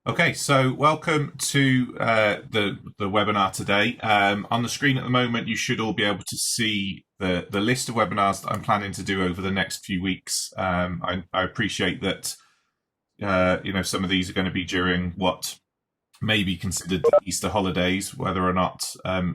Okay, so welcome to the webinar today. On the screen at the moment, you should all be able to see the list of webinars that I'm planning to do over the next few weeks. I appreciate that some of these are going to be during what may be considered the Easter holidays. Whether or not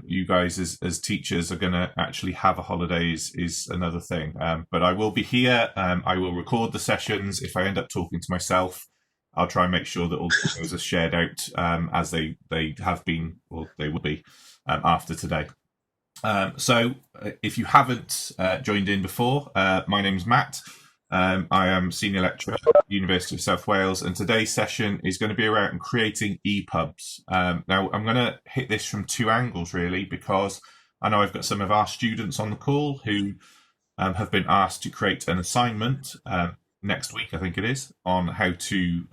you guys as teachers are going to actually have a holiday is another thing. But I will be here. I will record the sessions. If I end up talking to myself, I'll try and make sure that all the videos are shared out as they have been, or they will be after today. So if you haven't joined in before, my name's Matt. I am Senior Lecturer at the University of South Wales, and today's session is going to be around creating ePubs. Now, I'm going to hit this from two angles, really, because I know I've got some of our students on the call who have been asked to create an assignment next week, I think it is, on how to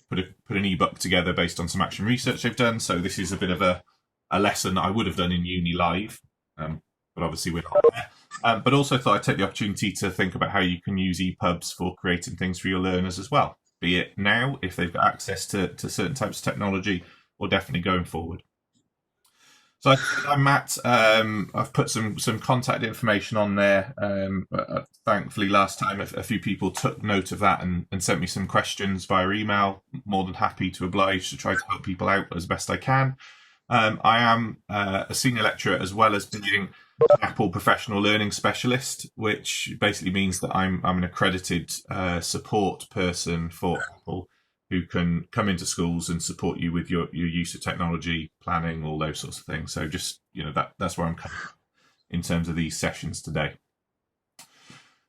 put an ebook together based on some action research they've done. So this is a bit of a lesson that I would have done in uni live, but obviously we're not there. But also thought I'd take the opportunity to think about how you can use ePubs for creating things for your learners as well, be it now, if they've got access to certain types of technology, or definitely going forward. So I'm Matt. I've put some contact information on there. Thankfully, last time a few people took note of that and sent me some questions via email. More than happy to oblige to try to help people out as best I can. I am a senior lecturer as well as being an Apple professional learning specialist, which basically means that I'm an accredited support person for Apple, who can come into schools and support you with your use of technology, planning, all those sorts of things. So just, that's where I'm coming from in terms of these sessions today.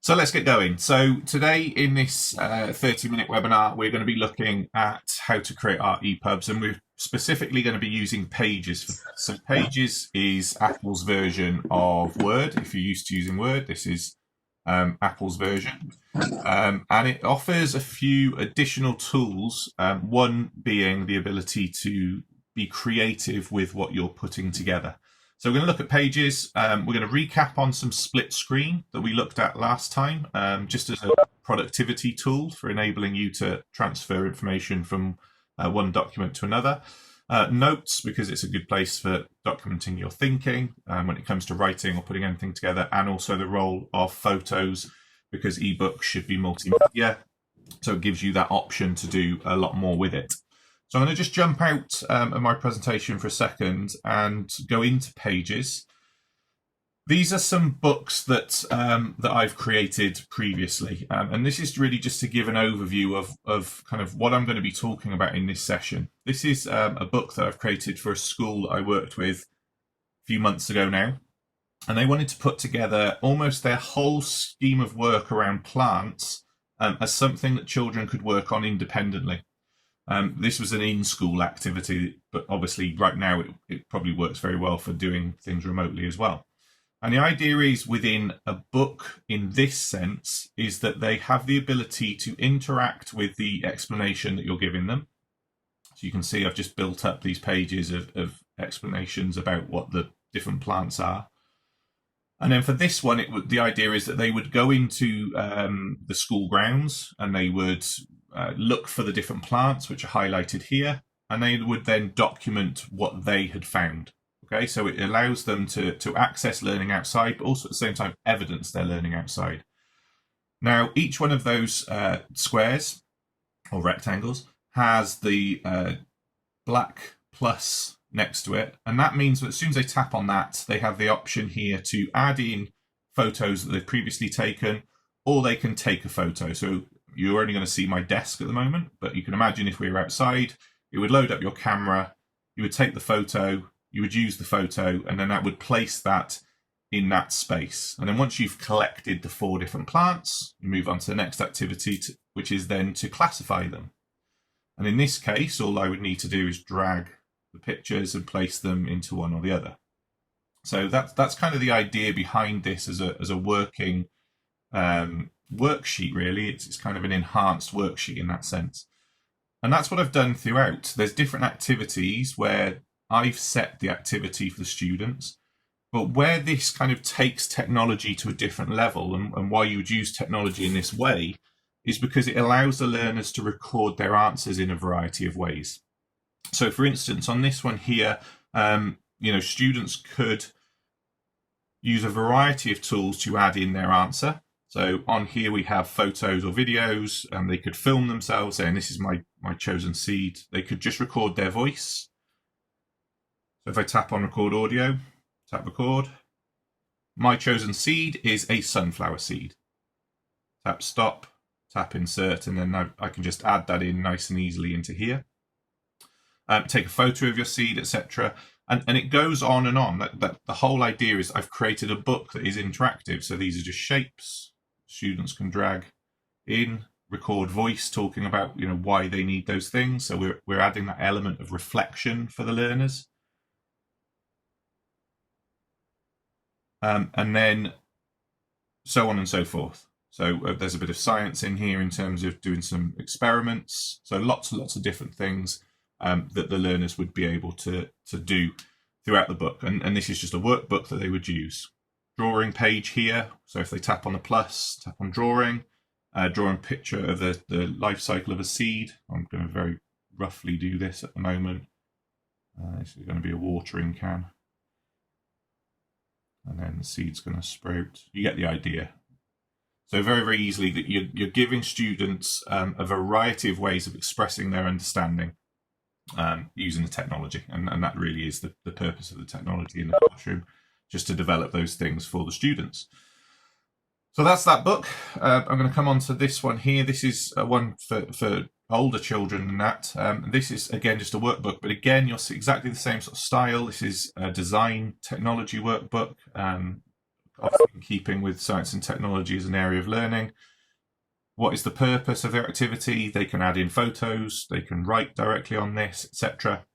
So let's get going. So today in this 30-minute webinar, we're going to be looking at how to create our ePubs, and we're specifically going to be using Pages for that. So Pages is Apple's version of Word. If you're used to using Word, this is Apple's version. And it offers a few additional tools, one being the ability to be creative with what you're putting together. So we're going to look at Pages. We're going to recap on some split screen that we looked at last time, just as a productivity tool for enabling you to transfer information from one document to another. Notes, because it's a good place for documenting your thinking when it comes to writing or putting anything together, and also the role of photos, because ebooks should be multimedia, so it gives you that option to do a lot more with it. So I'm going to just jump out of my presentation for a second and go into Pages. These are some books that I've created previously, and this is really just to give an overview of kind of what I'm going to be talking about in this session. This is a book that I've created for a school that I worked with a few months ago now, and they wanted to put together almost their whole scheme of work around plants as something that children could work on independently. This was an in-school activity, but obviously right now it probably works very well for doing things remotely as well. And the idea is, within a book in this sense, is that they have the ability to interact with the explanation that you're giving them. So you can see I've just built up these pages of explanations about what the different plants are. And then for this one, the idea is that they would go into the school grounds and they would look for the different plants, which are highlighted here, and they would then document what they had found. Okay, so it allows them to access learning outside, but also at the same time evidence their learning outside. Now, each one of those squares or rectangles has the black plus next to it, and that means that as soon as they tap on that, they have the option here to add in photos that they've previously taken, or they can take a photo. So you're only going to see my desk at the moment, but you can imagine if we were outside, it would load up your camera, you would take the photo, you would use the photo, and then that would place that in that space. And then once you've collected the 4 different plants, you move on to the next activity, which is then to classify them. And in this case, all I would need to do is drag the pictures and place them into one or the other. So that's kind of the idea behind this as a working worksheet, really. It's kind of an enhanced worksheet in that sense. And that's what I've done throughout. There's different activities where I've set the activity for the students, but where this kind of takes technology to a different level, and why you would use technology in this way, is because it allows the learners to record their answers in a variety of ways. So for instance, on this one here, students could use a variety of tools to add in their answer. So on here we have photos or videos, and they could film themselves saying, this is my chosen seed. They could just record their voice. So if I tap on record audio, tap record, my chosen seed is a sunflower seed. Tap stop, tap insert, and then I can just add that in nice and easily into here. Take a photo of your seed, etc. And it goes on and on. That the whole idea is I've created a book that is interactive. So these are just shapes. Students can drag in, record voice talking about why they need those things. So we're adding that element of reflection for the learners. And then so on and so forth. So there's a bit of science in here in terms of doing some experiments. So lots and lots of different things that the learners would be able to do throughout the book. And this is just a workbook that they would use. Drawing page here. So if they tap on the plus, tap on drawing, draw a picture of the life cycle of a seed. I'm going to very roughly do this at the moment. This is going to be a watering can. And then the seed's going to sprout. You get the idea. So very, very easily that you're giving students a variety of ways of expressing their understanding using the technology. And that really is the purpose of the technology in the classroom, just to develop those things for the students. So that's that book. I'm going to come on to this one here. This is one for older children than that. This is, again, just a workbook, but again, you'll see exactly the same sort of style. This is a design technology workbook, often in keeping with science and technology as an area of learning. What is the purpose of their activity? They can add in photos, they can write directly on this, etc.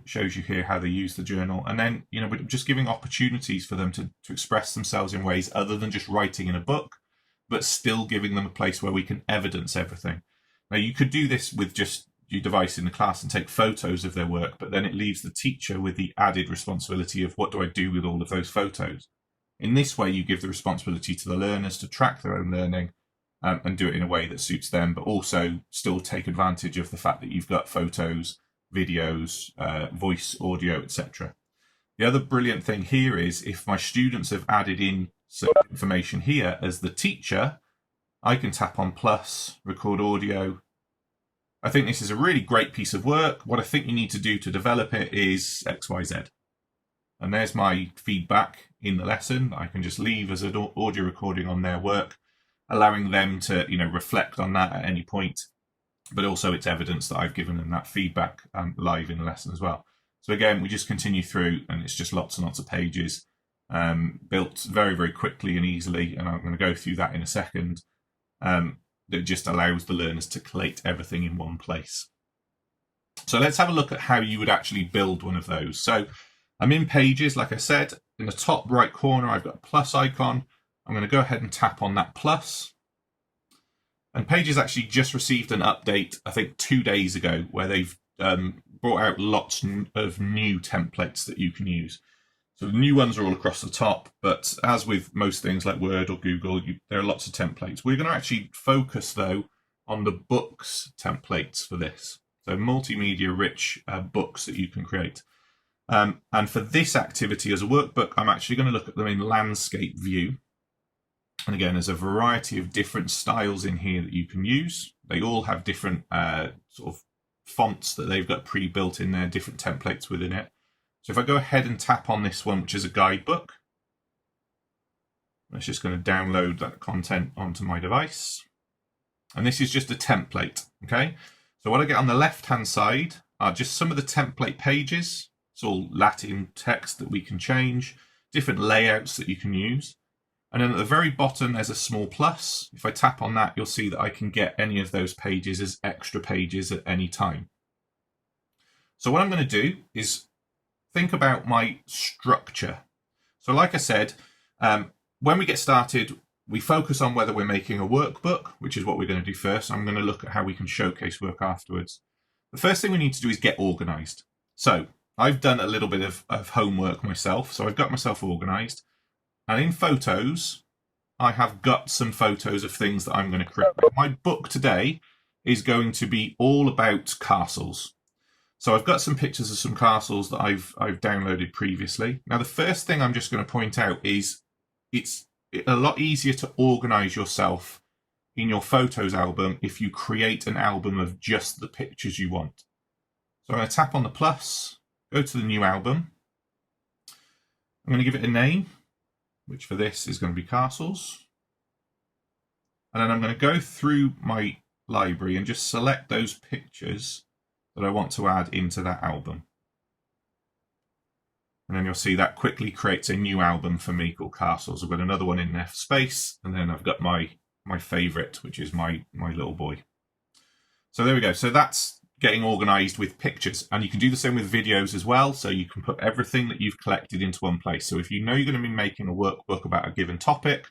Shows you here how they use the journal. And then, we're just giving opportunities for them to express themselves in ways other than just writing in a book, but still giving them a place where we can evidence everything. Now, you could do this with just your device in the class and take photos of their work, but then it leaves the teacher with the added responsibility of what do I do with all of those photos? In this way, you give the responsibility to the learners to track their own learning and do it in a way that suits them, but also still take advantage of the fact that you've got photos, videos, voice, audio, etc. The other brilliant thing here is if my students have added in some information here as the teacher, I can tap on plus, record audio. I think this is a really great piece of work. What I think you need to do to develop it is X, Y, Z. And there's my feedback in the lesson. I can just leave as an audio recording on their work, allowing them to, reflect on that at any point. But also it's evidence that I've given them that feedback live in the lesson as well. So again, we just continue through, and it's just lots and lots of pages built very, very quickly and easily. And I'm going to go through that in a second. That just allows the learners to collate everything in one place. So let's have a look at how you would actually build one of those. So I'm in Pages, like I said. In the top right corner, I've got a plus icon. I'm going to go ahead and tap on that plus. And Pages actually just received an update, I think 2 days ago, where they've brought out lots of new templates that you can use. So the new ones are all across the top, but as with most things like Word or Google, there are lots of templates. We're going to actually focus, though, on the books templates for this. So multimedia rich books that you can create. And for this activity as a workbook, I'm actually going to look at them in landscape view. And again, there's a variety of different styles in here that you can use. They all have different sort of fonts that they've got pre-built in there, different templates within it. So if I go ahead and tap on this one, which is a guidebook, it's just going to download that content onto my device. And this is just a template, okay? So what I get on the left-hand side are just some of the template pages. It's all Latin text that we can change, different layouts that you can use. And then at the very bottom, there's a small plus. If I tap on that, you'll see that I can get any of those pages as extra pages at any time. So what I'm going to do is think about my structure. So like I said, when we get started, we focus on whether we're making a workbook, which is what we're going to do first. I'm going to look at how we can showcase work afterwards. The first thing we need to do is get organized. So I've done a little bit of homework myself. So I've got myself organized. And in photos, I have got some photos of things that I'm going to create. My book today is going to be all about castles. So I've got some pictures of some castles that I've downloaded previously. Now the first thing I'm just going to point out is it's a lot easier to organize yourself in your photos album if you create an album of just the pictures you want. So I'm going to tap on the plus, go to the new album. I'm going to give it a name, which for this is going to be castles. And then I'm going to go through my library and just select those pictures that I want to add into that album. And then you'll see that quickly creates a new album for me called Castles. I've got another one in there for space, and then I've got my favourite, which is my little boy. So there we go. So that's getting organised with pictures. And you can do the same with videos as well. So you can put everything that you've collected into one place. So if you know you're going to be making a workbook about a given topic,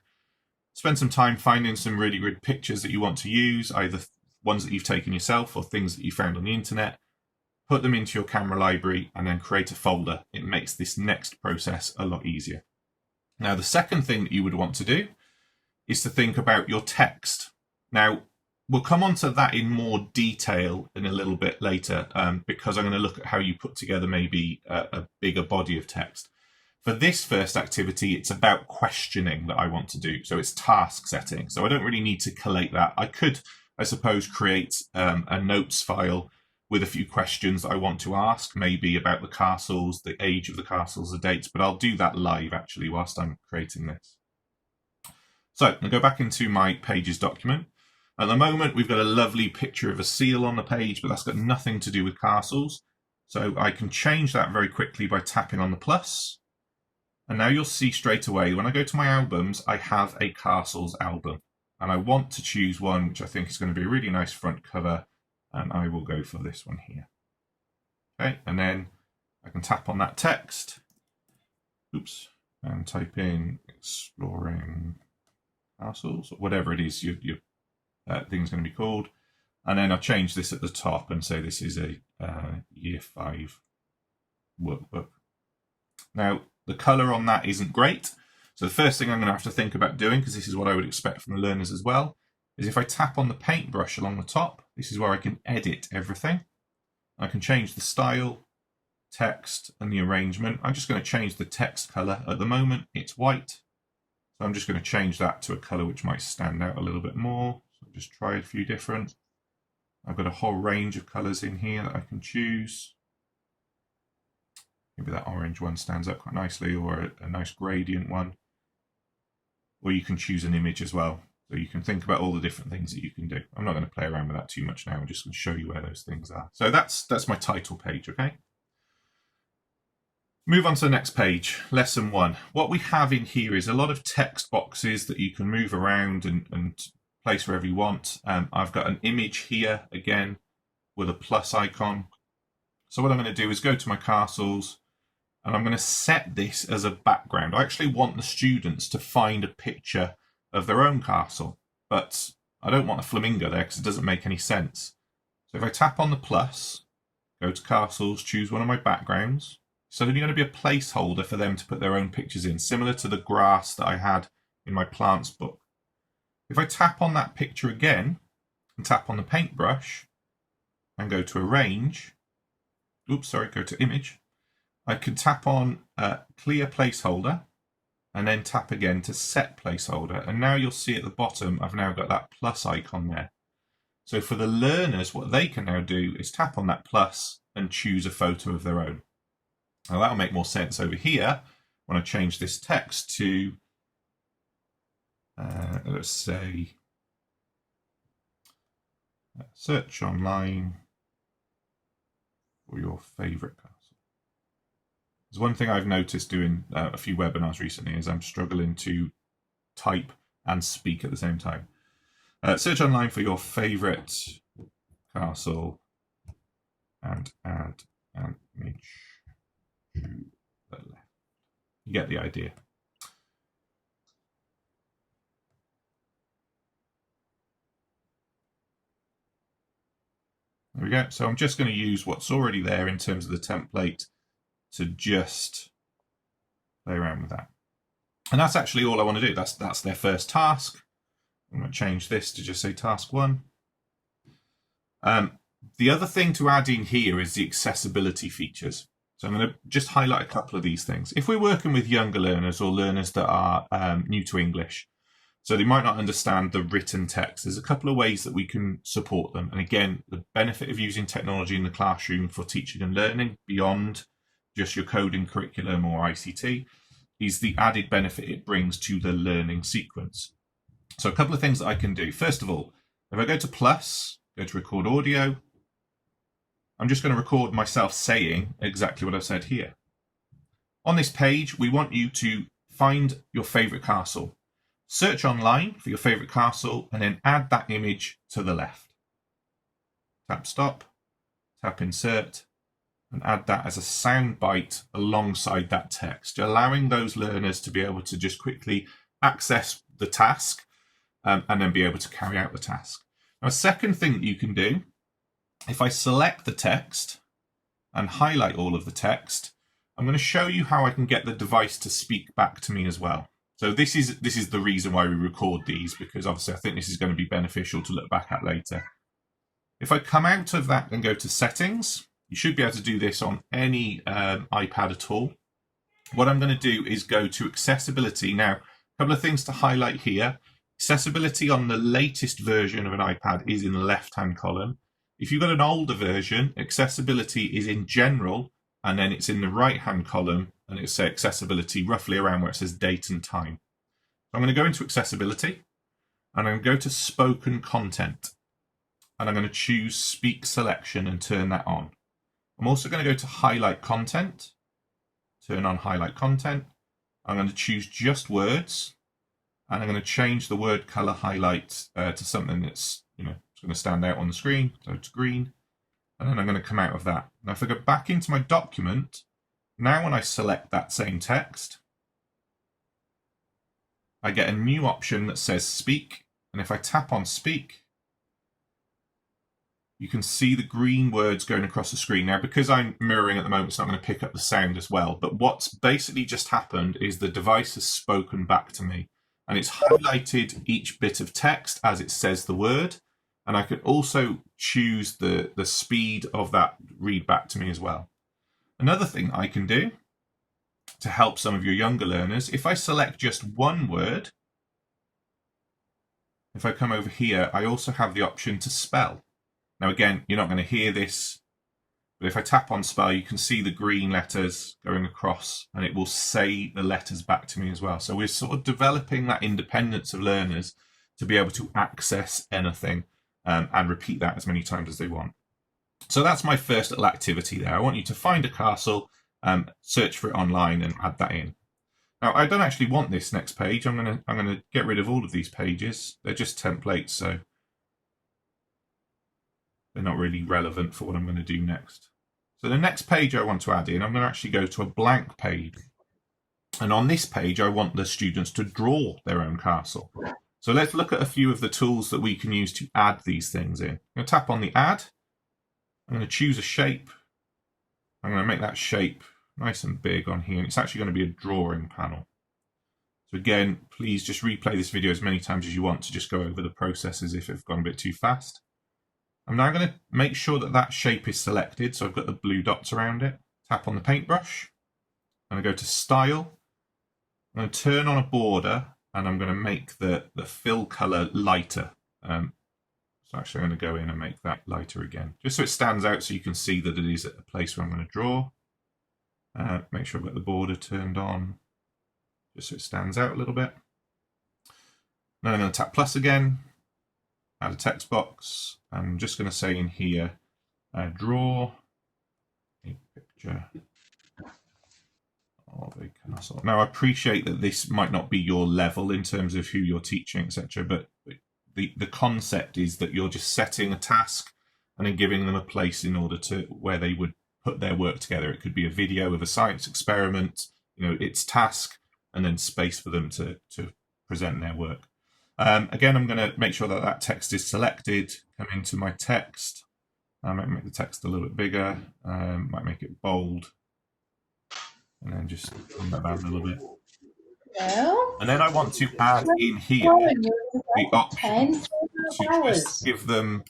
spend some time finding some really good pictures that you want to use, either ones that you've taken yourself or things that you found on the internet. Put them into your camera library and then create a folder. It makes this next process a lot easier. Now, the second thing that you would want to do is to think about your text. Now, we'll come on to that in more detail in a little bit later because I'm going to look at how you put together maybe a bigger body of text. For this first activity, it's about questioning that I want to do. So it's task setting. So I don't really need to collate that. I could, I suppose, create a notes file with a few questions that I want to ask, maybe about the castles, the age of the castles, the dates, but I'll do that live actually whilst I'm creating this. So I'm going to go back into my pages document. At the moment, we've got a lovely picture of a seal on the page, but that's got nothing to do with castles. So I can change that very quickly by tapping on the plus. And now you'll see straight away, when I go to my albums, I have a castles album. And I want to choose one, which I think is going to be a really nice front cover. And I will go for this one here. Okay, and then I can tap on that text. Oops, and type in exploring castles, or whatever it is your thing's going to be called. And then I'll change this at the top and say this is a year 5 workbook. Now, the colour on that isn't great. So the first thing I'm going to have to think about doing, because this is what I would expect from the learners as well, is if I tap on the paintbrush along the top, this is where I can edit everything. I can change the style, text, and the arrangement. I'm just going to change the text colour. At the moment, it's white. So I'm just going to change that to a colour which might stand out a little bit more. So I'll just try a few different. I've got a whole range of colours in here that I can choose. Maybe that orange one stands out quite nicely, or a nice gradient one. Or you can choose an image as well. So you can think about all the different things that you can do. I'm not going to play around with that too much now. I'm just going to show you where those things are. So that's my title page, okay? Move on to the next page, lesson 1. What we have in here is a lot of text boxes that you can move around and place wherever you want. I've got an image here, again, with a plus icon. So what I'm going to do is go to my castles, and I'm going to set this as a background. I actually want the students to find a picture of their own castle, but I don't want a flamingo there because it doesn't make any sense. So if I tap on the plus, go to castles, choose one of my backgrounds. So there's going to be a placeholder for them to put their own pictures in, similar to the grass that I had in my plants book. If I tap on that picture again and tap on the paintbrush and go to arrange, go to image, I can tap on clear placeholder and then tap again to set placeholder. And now you'll see at the bottom, I've now got that plus icon there. So for the learners, what they can now do is tap on that plus and choose a photo of their own. Now that'll make more sense over here when I change this text to, let's say, search online for your favourite castle. There's one thing I've noticed doing a few webinars recently is I'm struggling to type and speak at the same time. Search online for your favourite castle and add an image to the left. You get the idea. There we go. So I'm just going to use what's already there in terms of the template to just play around with that. And that's actually all I want to do. That's their first task. I'm going to change this to just say task 1. The other thing to add in here is the accessibility features. So I'm going to just highlight a couple of these things. If we're working with younger learners or learners that are new to English, so they might not understand the written text, there's a couple of ways that we can support them. And again, the benefit of using technology in the classroom for teaching and learning beyond just your coding curriculum or ICT is the added benefit it brings to the learning sequence. So a couple of things that I can do. First of all, if I go to plus, go to record audio, I'm just going to record myself saying exactly what I've said here. On this page, we want you to find your favorite castle. Search online for your favorite castle and then add that image to the left. Tap stop, tap insert, and add that as a sound bite alongside that text, allowing those learners to be able to just quickly access the task and then be able to carry out the task. Now, a second thing that you can do, if I select the text and highlight all of the text, I'm going to show you how I can get the device to speak back to me as well. So this is the reason why we record these, because obviously I think this is going to be beneficial to look back at later. If I come out of that and go to settings, you should be able to do this on any iPad at all. What I'm going to do is go to accessibility. Now, a couple of things to highlight here. Accessibility on the latest version of an iPad is in the left-hand column. If you've got an older version, accessibility is in general, and then it's in the right-hand column, and it'll say accessibility roughly around where it says date and time. So I'm going to go into accessibility, and I'm going to go to spoken content, and I'm going to choose speak selection and turn that on. I'm also going to go to highlight content, turn on highlight content. I'm going to choose just words, and I'm going to change the word color highlight to something that's, it's going to stand out on the screen, so it's green. And then I'm going to come out of that. Now, if I go back into my document, now when I select that same text, I get a new option that says speak. And if I tap on speak, you can see the green words going across the screen. Now, because I'm mirroring at the moment, it's not going to pick up the sound as well. But what's basically just happened is the device has spoken back to me. And it's highlighted each bit of text as it says the word. And I can also choose the speed of that read back to me as well. Another thing I can do to help some of your younger learners, if I select just one word, if I come over here, I also have the option to spell. Now, again, you're not going to hear this, but if I tap on spell, you can see the green letters going across and it will say the letters back to me as well. So we're sort of developing that independence of learners to be able to access anything and repeat that as many times as they want. So that's my first little activity there. I want you to find a castle, search for it online and add that in. Now, I don't actually want this next page. I'm gonna get rid of all of these pages. They're just templates, so they're not really relevant for what I'm going to do next. So the next page I want to add in, I'm going to actually go to a blank page. And on this page, I want the students to draw their own castle. So let's look at a few of the tools that we can use to add these things in. I'm going to tap on the add. I'm going to choose a shape. I'm going to make that shape nice and big on here. And it's actually going to be a drawing panel. So again, please just replay this video as many times as you want to just go over the processes if it's gone a bit too fast. I'm now going to make sure that that shape is selected. So I've got the blue dots around it. Tap on the paintbrush. I'm going to go to style. I'm going to turn on a border and I'm going to make the fill color lighter. So actually I'm going to go in and make that lighter again, just so it stands out so you can see that it is at the place where I'm going to draw. Make sure I've got the border turned on, just so it stands out a little bit. Then I'm going to tap plus again, add a text box. I'm just going to say in here, draw a picture of a castle. Now, I appreciate that this might not be your level in terms of who you're teaching, etc., but the concept is that you're just setting a task and then giving them a place in order to where they would put their work together. It could be a video of a science experiment, its task, and then space for them to present their work. Again, I'm going to make sure that that text is selected, come into my text. I might make the text a little bit bigger, might make it bold, and then just bring that down a little bit. Hello? And then I want to add in here the option to just give them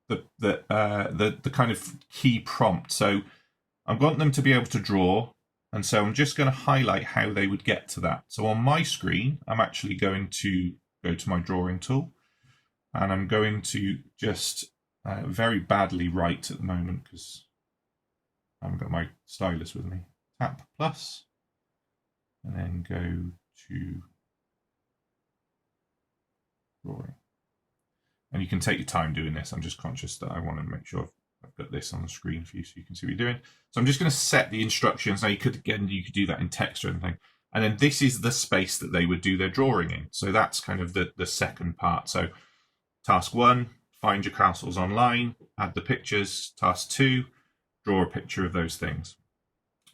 the kind of key prompt. So I want them to be able to draw, and so I'm just going to highlight how they would get to that. So on my screen, I'm actually going to go to my drawing tool, and I'm going to just very badly write at the moment because I haven't got my stylus with me. Tap plus, and then go to drawing. And you can take your time doing this. I'm just conscious that I want to make sure I've got this on the screen for you so you can see what you're doing. So I'm just going to set the instructions. Now you could do that in text or anything. And then this is the space that they would do their drawing in. So that's kind of the second part. So task 1, find your castles online, add the pictures. Task 2, draw a picture of those things.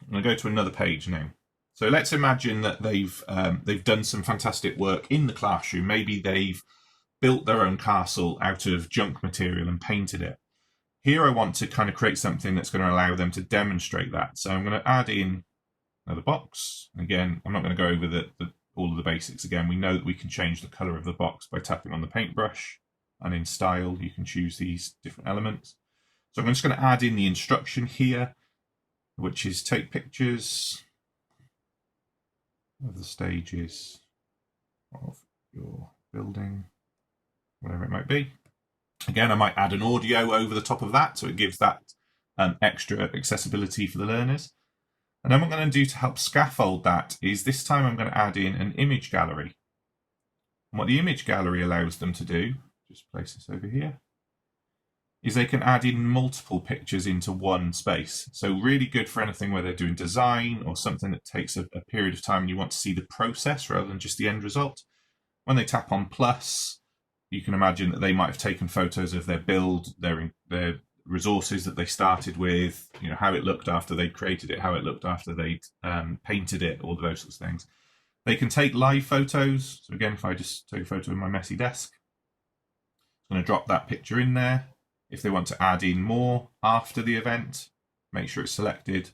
I'm going to go to another page now. So let's imagine that they've done some fantastic work in the classroom. Maybe they've built their own castle out of junk material and painted it. Here I want to kind of create something that's going to allow them to demonstrate that. So I'm going to add in another box. Again, I'm not going to go over all of the basics again. We know that we can change the color of the box by tapping on the paintbrush, and in style you can choose these different elements. So I'm just going to add in the instruction here, which is take pictures of the stages of your building, whatever it might be. Again, I might add an audio over the top of that, so it gives that extra accessibility for the learners. And then what I'm going to do to help scaffold that is this time I'm going to add in an image gallery. And what the image gallery allows them to do, just place this over here, is they can add in multiple pictures into one space. So really good for anything where they're doing design or something that takes a period of time and you want to see the process rather than just the end result. When they tap on plus, you can imagine that they might have taken photos of their build, their resources that they started with, how it looked after they created it, how it looked after they painted it, all of those sorts of things. They can take live photos. So again, if I just take a photo of my messy desk, I'm going to drop that picture in there. If they want to add in more after the event, make sure it's selected,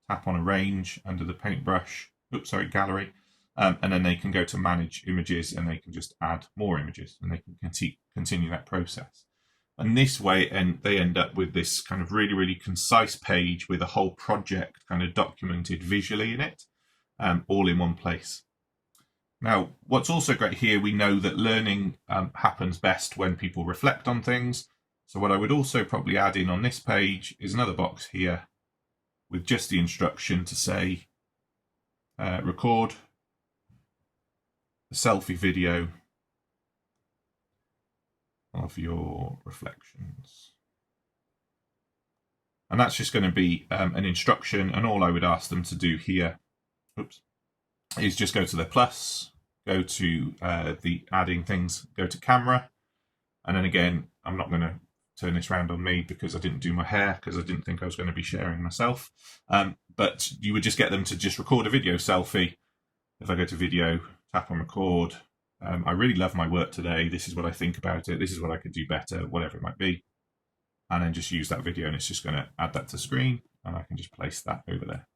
tap on arrange under the paintbrush, gallery, and then they can go to manage images and they can just add more images and they can continue that process. And this way, they end up with this kind of really, really concise page with a whole project kind of documented visually in it, all in one place. Now, what's also great here, we know that learning happens best when people reflect on things. So what I would also probably add in on this page is another box here with just the instruction to say, record a selfie video of your reflections. And that's just going to be an instruction, and all I would ask them to do here is just go to their plus, go to the adding things, go to camera, and then again, I'm not going to turn this round on me because I didn't do my hair because I didn't think I was going to be sharing myself. But you would just get them to just record a video selfie. If I go to video, tap on record, I really love my work today. This is what I think about it. This is what I could do better, whatever it might be. And then just use that video and it's just going to add that to screen and I can just place that over there.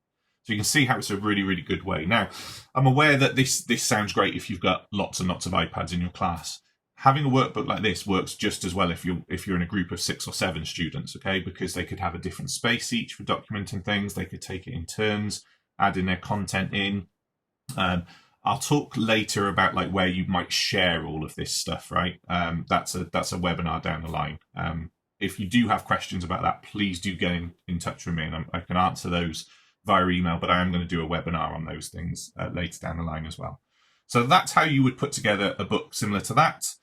So you can see how it's a really, really good way. Now, I'm aware that this sounds great if you've got lots and lots of iPads in your class. Having a workbook like this works just as well if you're in a group of 6 or 7 students, okay? Because they could have a different space each for documenting things. They could take it in turns, add in their content in. I'll talk later about like where you might share all of this stuff, right? That's a webinar down the line. If you do have questions about that, please do get in touch with me and I can answer those via email, but I am going to do a webinar on those things later down the line as well. So that's how you would put together a book similar to that.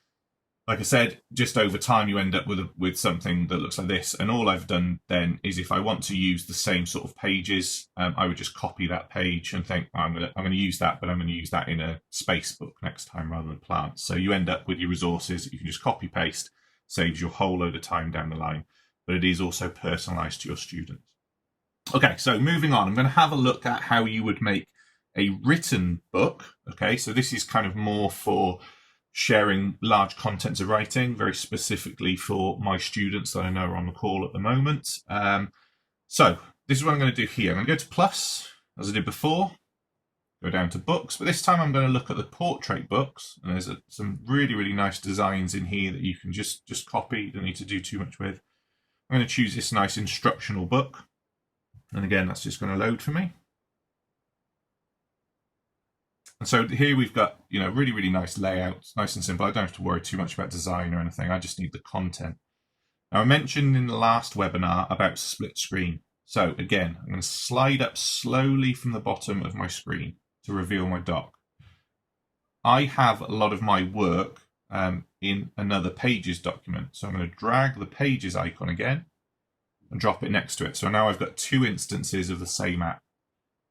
Like I said, just over time, you end up with something that looks like this. And all I've done then is if I want to use the same sort of pages, I would just copy that page and think, oh, I'm going to use that, but I'm going to use that in a space book next time rather than plants. So you end up with your resources that you can just copy paste, saves you a whole load of time down the line, but it is also personalized to your students. Okay, so moving on, I'm going to have a look at how you would make a written book. Okay, so this is kind of more for sharing large contents of writing, very specifically for my students that I know are on the call at the moment. So this is what I'm going to do here. I'm going to go to plus, as I did before. go down to books, but this time I'm going to look at the portrait books, and there's some really, really nice designs in here that you can just copy. You don't need to do too much with. I'm going to choose this nice instructional book, and again, that's just going to load for me. And so here we've got, really, really nice layouts, nice and simple. I don't have to worry too much about design or anything. I just need the content. Now, I mentioned in the last webinar about split screen. So again, I'm going to slide up slowly from the bottom of my screen to reveal my doc. I have a lot of my work in another Pages document. So I'm going to drag the Pages icon again and drop it next to it. So now I've got two instances of the same app.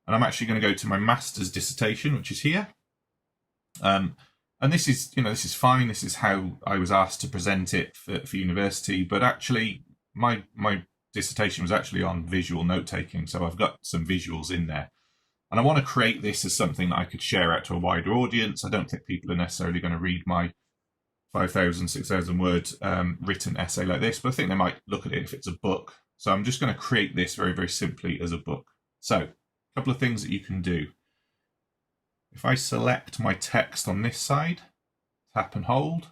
And I'm actually going to go to my master's dissertation, which is here. And this is, this is fine. This is how I was asked to present it for university. But actually, my dissertation was actually on visual note-taking. So I've got some visuals in there. And I want to create this as something that I could share out to a wider audience. I don't think people are necessarily going to read my 5,000, 6,000 word written essay like this, but I think they might look at it if it's a book. So I'm just going to create this very, very simply as a book. So a couple of things that you can do. If I select my text on this side, tap and hold,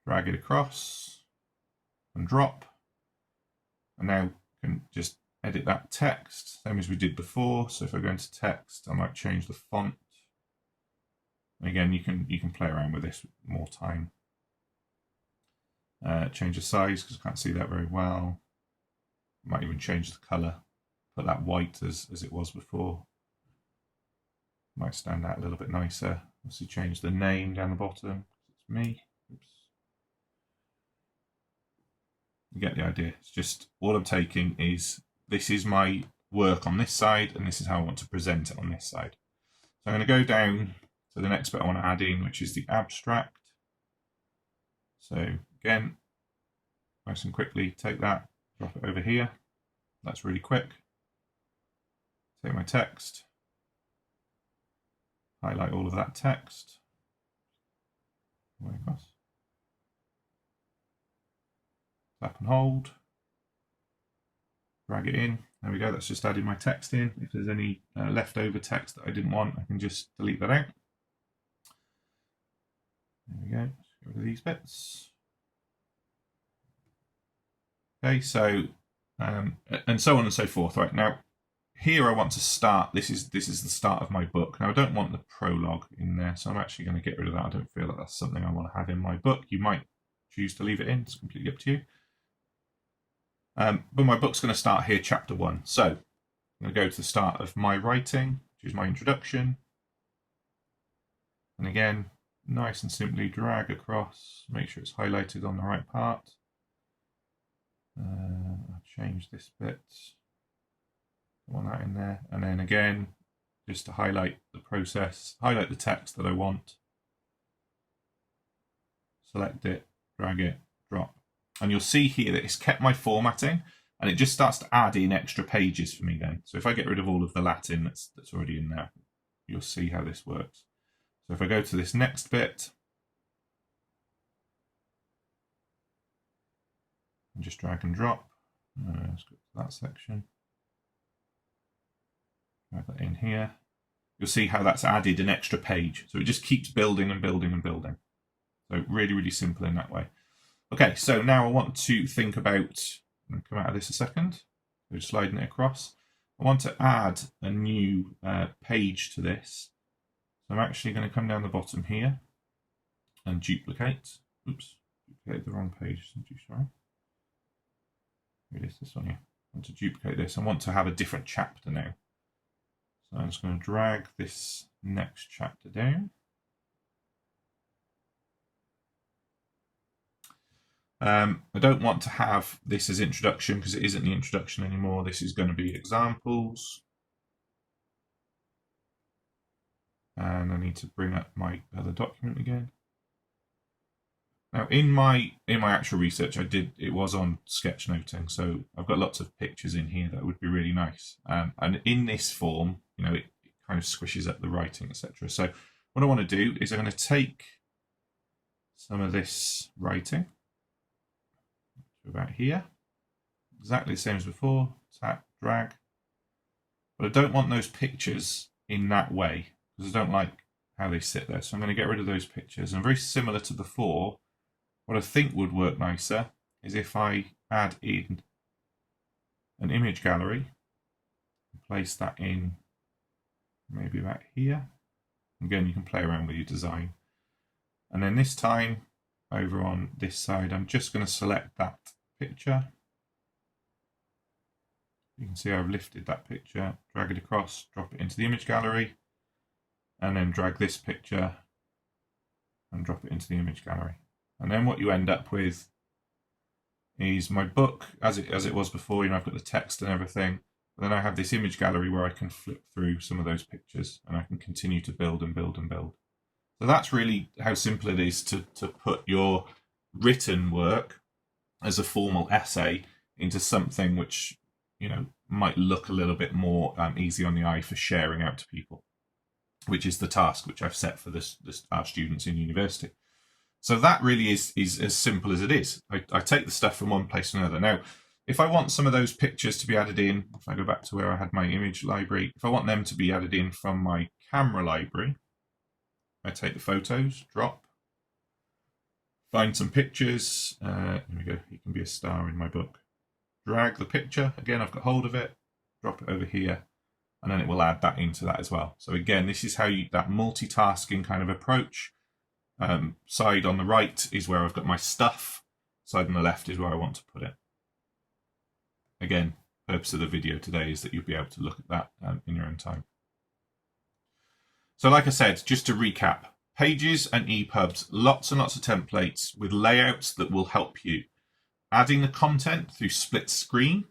drag it across and drop, and now can just edit that text, same as we did before. So if I go into text, I might change the font. Again, you can play around with this more time. Change the size because I can't see that very well. Might even change the colour. Put that white as it was before. Might stand out a little bit nicer. Obviously change the name down the bottom. It's me. Oops. You get the idea. It's just all I'm taking is this is my work on this side and this is how I want to present it on this side. So I'm going to go down to the next bit I want to add in, which is the abstract. So again, nice and quickly take that, drop it over here. That's really quick. Take my text, highlight all of that text, way across, tap and hold, drag it in. There we go, that's just added my text in. If there's any leftover text that I didn't want, I can just delete that out. There we go, let's get rid of these bits. Okay, so, and so on and so forth. Right, now, here I want to start, this is the start of my book. Now I don't want the prologue in there, so I'm actually going to get rid of that. I don't feel like that's something I want to have in my book. You might choose to leave it in, it's completely up to you. But my book's going to start here, chapter 1. So I'm going to go to the start of my writing, which is my introduction. And again, nice and simply drag across, make sure it's highlighted on the right part. I'll change this bit. I want that in there. And then again, just to highlight the process, highlight the text that I want. Select it, drag it, drop. And you'll see here that it's kept my formatting and it just starts to add in extra pages for me then. So if I get rid of all of the Latin that's already in there, you'll see how this works. So if I go to this next bit, and just drag and drop, let's go to that section. Drag that in here. You'll see how that's added an extra page. So it just keeps building and building and building. So really, really simple in that way. Okay, so now I want to think about, I'm going to come out of this a second, so sliding it across. I want to add a new page to this. So I'm actually going to come down the bottom here and duplicate. Oops, duplicated the wrong page, sorry. Here it is, this one here. I want to duplicate this. I want to have a different chapter now. So I'm just going to drag this next chapter down. I don't want to have this as introduction because it isn't the introduction anymore. This is going to be examples. And I need to bring up my other document again. Now in my actual research it was on sketchnoting, so I've got lots of pictures in here that would be really nice. And in this form, it kind of squishes up the writing, etc. So what I want to do is I'm going to take some of this writing about here, exactly the same as before, tap, drag, but I don't want those pictures in that way because I don't like how they sit there. So I'm going to get rid of those pictures. And very similar to before, what I think would work nicer is if I add in an image gallery, place that in maybe about here. Again, you can play around with your design. And then this time, over on this side, I'm just going to select that picture. You can see I've lifted that picture, drag it across, drop it into the image gallery, and then drag this picture and drop it into the image gallery. And then what you end up with is my book as it was before. I've got the text and everything. But then I have this image gallery where I can flip through some of those pictures and I can continue to build and build and build. So that's really how simple it is to put your written work as a formal essay into something which might look a little bit more easy on the eye for sharing out to people, which is the task which I've set for our students in university. So that really is as simple as it is. I take the stuff from one place to another. Now, if I want some of those pictures to be added in, if I go back to where I had my image library, if I want them to be added in from my camera library, I take the photos, drop, find some pictures. Here we go. You can be a star in my book. Drag the picture. Again, I've got hold of it. Drop it over here. And then it will add that into that as well. So again, this is how that multitasking kind of approach. Side on the right is where I've got my stuff. Side on the left is where I want to put it. Again, purpose of the video today is that you'll be able to look at that in your own time. So like I said, just to recap, Pages and ePubs, lots and lots of templates with layouts that will help you. Adding the content through split screen,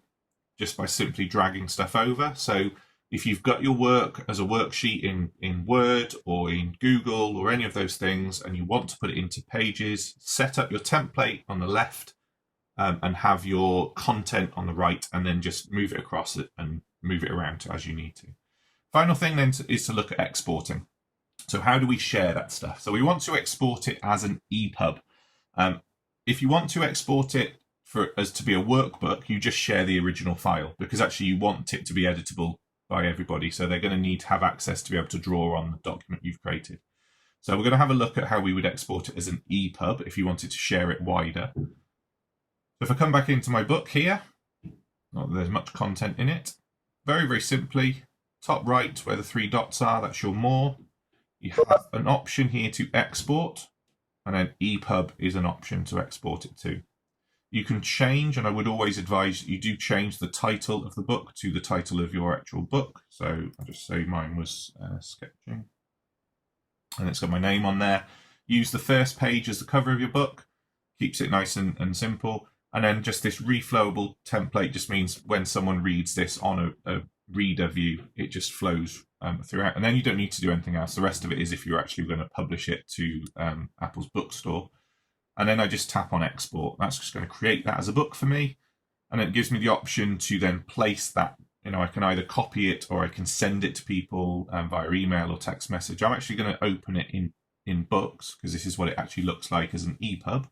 just by simply dragging stuff over. So if you've got your work as a worksheet in Word or in Google or any of those things, and you want to put it into Pages, set up your template on the left and have your content on the right, and then just move it across it and move it around as you need to. Final thing then is to look at exporting. So how do we share that stuff? So we want to export it as an ePub. If you want to export it as to be a workbook, you just share the original file, because actually you want it to be editable by everybody. So they're going to need to have access to be able to draw on the document you've created. So we're going to have a look at how we would export it as an ePub if you wanted to share it wider. So if I come back into my book here, not that there's much content in it, very, very simply, top right where the three dots are, that's your more. You have an option here to export, and then ePub is an option to export it to. You can change, and I would always advise you do change the title of the book to the title of your actual book. So I'll just say mine was sketching, and it's got my name on there. Use the first page as the cover of your book, keeps it nice and simple. And then just this reflowable template just means when someone reads this on a reader view, it just flows throughout. And then you don't need to do anything else. The rest of it is if you're actually going to publish it to Apple's bookstore. And then I just tap on export. That's just going to create that as a book for me. And it gives me the option to then place that. I can either copy it or I can send it to people via email or text message. I'm actually going to open it in Books, because this is what it actually looks like as an ePub.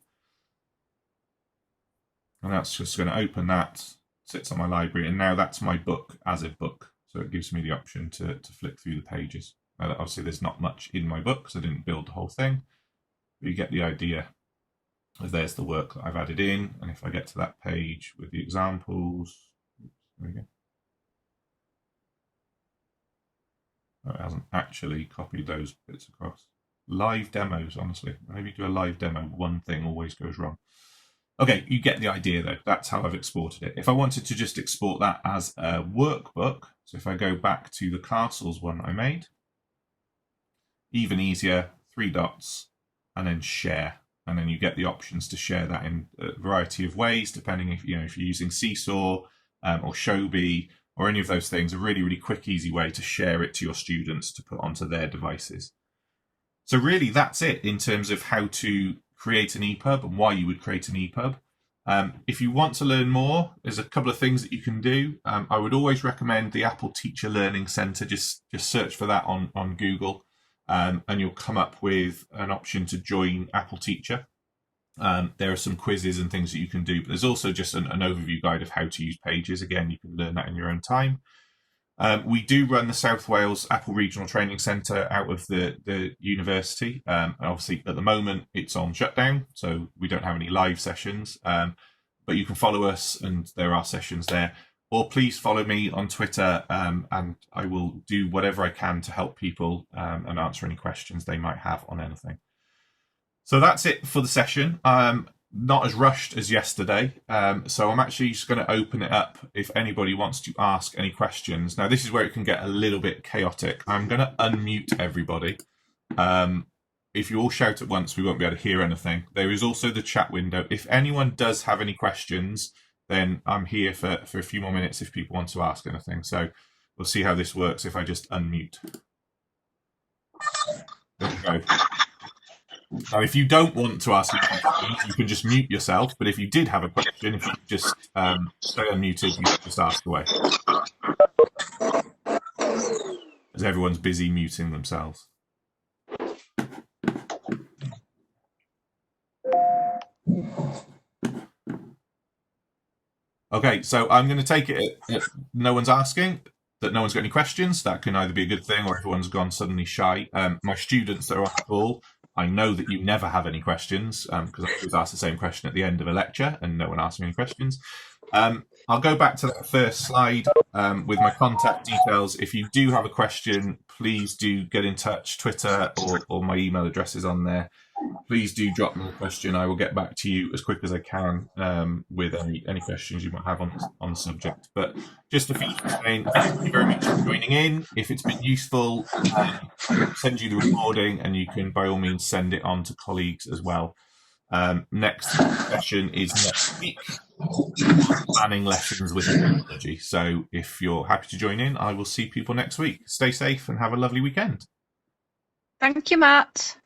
And that's just going to open that, sits on my library, and now that's my book as a book. So it gives me the option to flick through the pages. Now, obviously, there's not much in my book, because I didn't build the whole thing. But you get the idea. There's the work that I've added in, and if I get to that page with the examples, there we go. Oh, it hasn't actually copied those bits across. Live demos, honestly. Whenever you do a live demo, one thing always goes wrong. Okay, you get the idea though. That's how I've exported it. If I wanted to just export that as a workbook, so if I go back to the castles one I made, even easier, three dots, and then share. And then you get the options to share that in a variety of ways, depending if you're using Seesaw or Showbie or any of those things. A really, really quick, easy way to share it to your students to put onto their devices. So really, that's it in terms of how to create an ePub and why you would create an ePub. If you want to learn more, there's a couple of things that you can do. I would always recommend the Apple Teacher Learning Center. Just search for that on Google, and you'll come up with an option to join Apple Teacher. There are some quizzes and things that you can do, but there's also just an overview guide of how to use Pages. Again, you can learn that in your own time. We do run the South Wales Apple Regional Training Centre out of the university. And obviously, at the moment, it's on shutdown, so we don't have any live sessions. But you can follow us, and there are sessions there. Or please follow me on Twitter, and I will do whatever I can to help people and answer any questions they might have on anything. So that's it for the session. Not as rushed as yesterday. So I'm actually just going to open it up if anybody wants to ask any questions. Now, this is where it can get a little bit chaotic. I'm going to unmute everybody. If you all shout at once, we won't be able to hear anything. There is also the chat window. If anyone does have any questions, then I'm here for a few more minutes if people want to ask anything. So we'll see how this works if I just unmute. There we go. Now, if you don't want to ask a question, you can just mute yourself. But if you did have a question, if you just stay unmuted, you can just ask away. As everyone's busy muting themselves. Okay, so I'm going to take it if no one's asking, that no one's got any questions. That can either be a good thing or everyone's gone suddenly shy. My students that are on the call, I know that you never have any questions because I always ask the same question at the end of a lecture and no one asks me any questions. I'll go back to that first slide with my contact details. If you do have a question, please do get in touch. Twitter or my email address is on there. Please do drop me a question. I will get back to you as quick as I can with any questions you might have on the subject. But just to finish saying, thank you very much for joining in. If it's been useful, I'll send you the recording and you can by all means send it on to colleagues as well. Next session is next week, planning lessons with technology. So if you're happy to join in, I will see people next week. Stay safe and have a lovely weekend. Thank you, Matt.